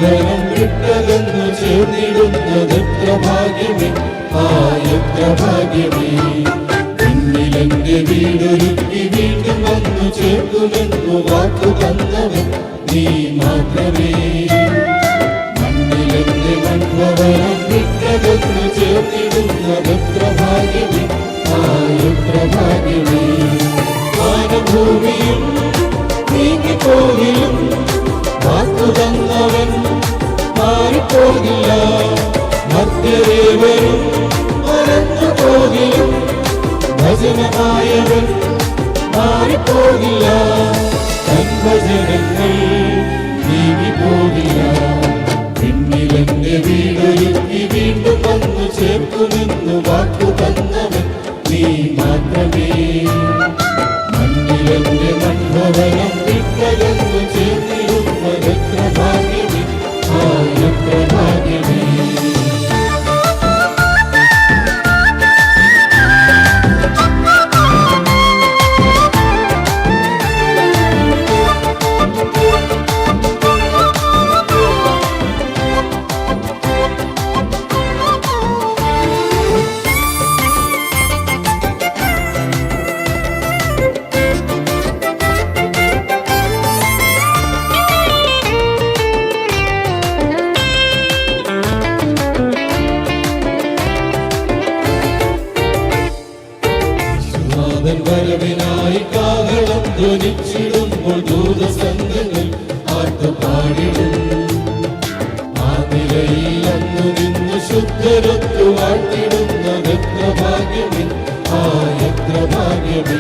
മൺഭവനം വിട്ടകന്നു ചേർന്നിടുന്നതെത്ര ഭാഗ്യമേ, എത്ര ഭാഗ്യമേ. പിന്നിലെന്റെ വീടൊരുക്കി വീണ്ടും വന്നു ചേർക്കുമെന്നു വാക്കു തന്നവൻ നീ മാത്രമേ. മണ്ണിലെന്റെ മൺഭവനം വിട്ടകന്നു ചേർന്നിടുന്നതെത്ര ഭാഗ്യമേ, എത്ര ഭാഗ്യമേ. വാനഭൂമിയും നീങ്ങിപ്പോകിലും വാക്കു തന്നവൻ മാറിപ്പോകില്ല. മർത്യദേവരും മറന്നു പോകിലും ഭജനമായവൻ മാറിപ്പോകില്ല. ഭജനങ്ങൾ നീങ്ങിപ്പോകില്ല. പിന്നിലെന്റെ വീടൊരുക്കി വീണ്ടും വന്നു ചേർക്കുമെന്നു വാക്കു തന്നവൻ നീ മാത്രമേ. മണ്ണിലെന്റെ മൺഭവനം വിട്ടകന്നു ചേർന്നിടുന്നതെത്ര ഭാഗ്യമേ, എത്ര ഭാഗ്യമേ. വരവിനായി കാഹളം ധ്വനിച്ചിടുമ്പോൾ ദൂതസംഘങ്ങൾ ആർത്തുപാടിടും. ആ നിലയിൽ അന്നു നിന്ന് ശുദ്ധരത്തു വാഴ്ത്തിടുന്നതെത്ര ഭാഗ്യമേ, എത്ര ഭാഗ്യമേ.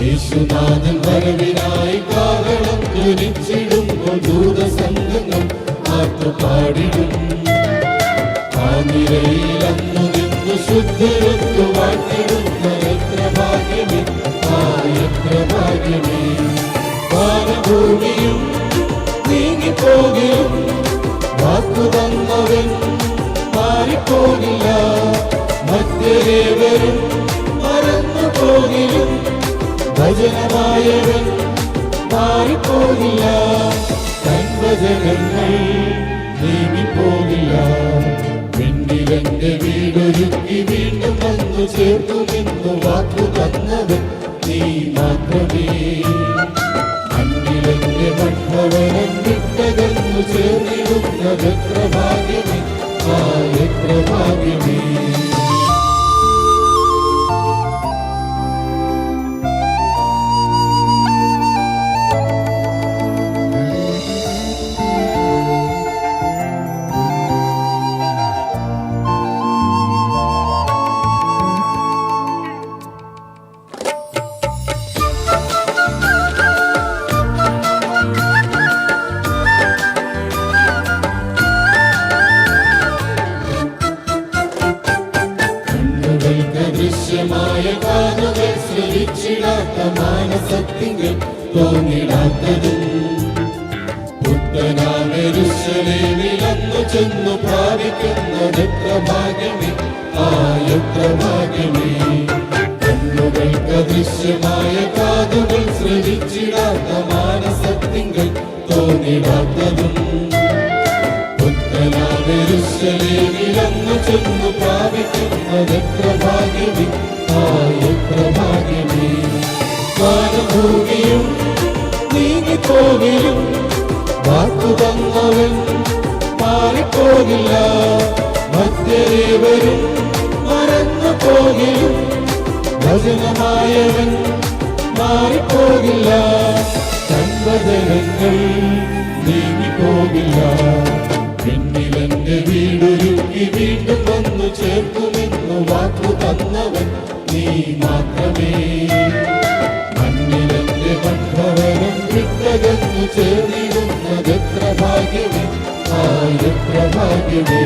യേശുനാഥൻ വരവിനായി കാഹളം ധ്വനിച്ചിടുമ്പോൾ ദൂതസംഘങ്ങൾ ആർത്തുപാടിടും. ആ നിലയിൽ അന്നു നിന്ന് ശുദ്ധരത്തു വാഴ്ത്തിടുന്നതെത്ര ഭാഗ്യമേ, എത്ര ഭാഗ്യമേ. വാനഭൂമിയും നീങ്ങിപ്പോകിലും വാക്കു തന്നവൻ മാറിപ്പോകില്ല. മധ്യദേവരും മറന്നു പോകിലും ഭജനമായവൻ മാറിപ്പോകില്ല. ഭജനങ്ങൾ നീങ്ങിപ്പോകില്ല. പിന്നിലെന്റെ വീടൊരുക്കി വീണ്ടും വന്നു ചേർക്കുമെന്നു വാക്കു തന്നവൻ നീ മാത്രമേ. മണ്ണിലെന്റെ മൺഭവനം വിട്ടകന്നു ചേർന്നിടുന്നതെത്ര ഭാഗ്യമേ, എത്ര ഭാഗ്യമേ. ദൃശ്യമായ കാതുകൾ ശ്രവിച്ചിടാത്ത മാനസത്തിങ്കൽ തോന്നിടാത്തതും പുത്തനാം യെരൂശലേമിലന്നു ചെന്നു പ്രാപിക്കുന്നതെത്ര ഭാഗ്യമേ, എത്ര ഭാഗ്യമേ. കണ്ണുകൾക്ക് ദൃശ്യമായ കാതുകൾ ശ്രവിച്ചിടാത്ത മാനസത്തിങ്കൽ തോന്നിടാത്തതും പുത്തനാം യെരൂശലേമിലന്നു ചെന്നു പ്രാപിക്കുന്നതെത്ര ഭാഗ്യമേ, എത്ര ഭാഗ്യമേ. വാനഭൂമിയും നീങ്ങിപ്പോകിലും വാക്കു തന്നവൻ മാറിപ്പോകില്ല. മധ്യദേവരും മറന്നു പോകിലും ഭജനമായവൻ മാറിപ്പോകില്ല. ഭജനങ്ങൾ നീങ്ങിപ്പോകില്ല. പിന്നിലെന്റെ വീടൊരുക്കി വീണ്ടും വന്നു ചേർക്കുമെന്നു വാക്കു തന്നവൻ നീ മാത്രമേ. മണ്ണിലെന്റെ മൺഭവനം വിട്ടകന്നു ചേർന്നിടുന്നതെത്ര ഭാഗ്യമേ, എത്ര ഭാഗ്യമേ.